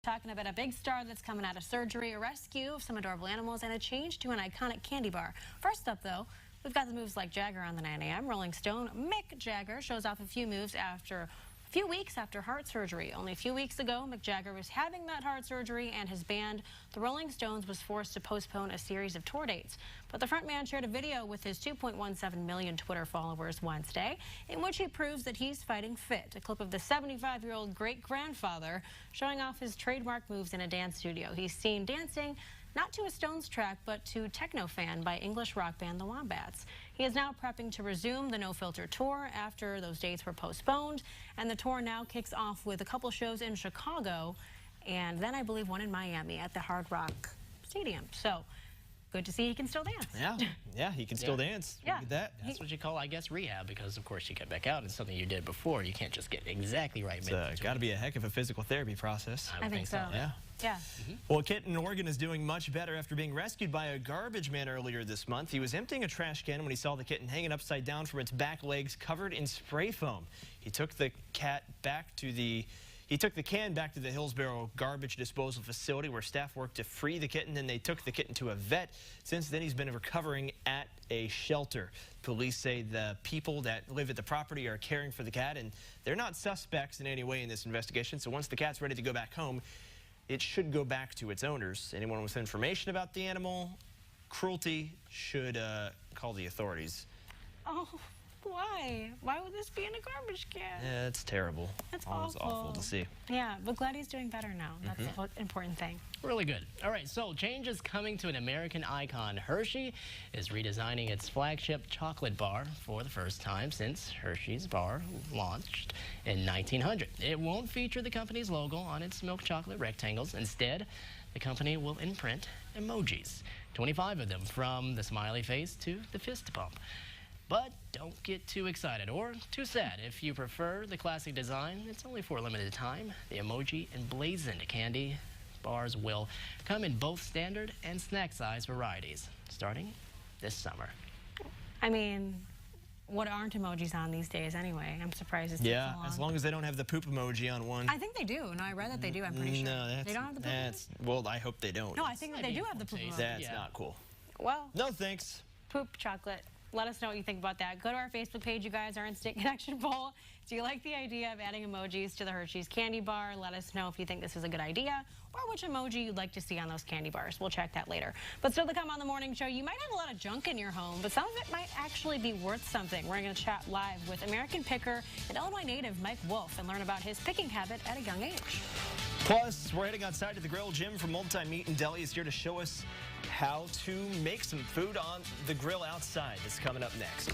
talking about a big star that's coming out of surgery, a rescue of some adorable animals, and a change to an iconic candy bar. First up, though, we've got the moves like Jagger on the 9 a.m. Rolling Stone Mick Jagger shows off a few moves after a few weeks after heart surgery. Only a few weeks ago, Mick Jagger was having that heart surgery, and his band, the Rolling Stones, was forced to postpone a series of tour dates. But the frontman shared a video with his 2.17 million Twitter followers Wednesday, in which he proves that he's fighting fit. A clip of the 75-year-old great-grandfather showing off his trademark moves in a dance studio. He's seen dancing not to a Stones track, but to Techno Fan by English rock band The Wombats. He is now prepping to resume the No Filter tour after those dates were postponed, and the tour now kicks off with a couple shows in Chicago, and then I believe one in Miami at the Hard Rock Stadium. So good to see he can still dance. Yeah, he can still dance. Yeah. Look at that. That's what you call, I guess, rehab, because, of course, you get back out. It's something you did before. You can't just get exactly right. It's got to be a heck of a physical therapy process. I think so. Yeah. Well, Kitten in Oregon is doing much better after being rescued by a garbage man earlier this month. He was emptying a trash can when he saw the kitten hanging upside down from its back legs covered in spray foam. He took the can back to the Hillsborough garbage disposal facility where staff worked to free the kitten, and they took the kitten to a vet. Since then, he's been recovering at a shelter. Police say the people that live at the property are caring for the cat, and they're not suspects in any way in this investigation. So once the cat's ready to go back home, it should go back to its owners. Anyone with information about the animal cruelty should call the authorities. Oh, why? Why would this be in a garbage can? Yeah, it's terrible. That's awful to see. Yeah, but glad he's doing better now. That's the important thing. Really good. All right, so change is coming to an American icon. Hershey is redesigning its flagship chocolate bar for the first time since Hershey's bar launched in 1900. It won't feature the company's logo on its milk chocolate rectangles. Instead, the company will imprint emojis, 25 of them, from the smiley face to the fist bump. But don't get too excited or too sad. If you prefer the classic design, it's only for a limited time. The emoji emblazoned candy bars will come in both standard and snack size varieties starting this summer. I mean, what aren't emojis on these days anyway? I'm surprised it's so long. As long as they don't have the poop emoji on one. I think they do. No, I read that they do. I'm pretty sure. No, they don't have the poop emoji? Well, I hope they don't. No, I think that they do have the poop emoji. That's not cool. Well, no thanks. Poop chocolate. Let us know what you think about that. Go to our Facebook page, you guys, our Instant Connection poll. Do you like the idea of adding emojis to the Hershey's candy bar? Let us know if you think this is a good idea or which emoji you'd like to see on those candy bars. We'll check that later. But still to come on the morning show, you might have a lot of junk in your home, but some of it might actually be worth something. We're going to chat live with American picker and Illinois native Mike Wolf and learn about his picking habit at a young age. Plus, we're heading outside to the grill. Jim from Multi Meat and Deli is here to show us how to make some food on the grill outside. That's coming up next.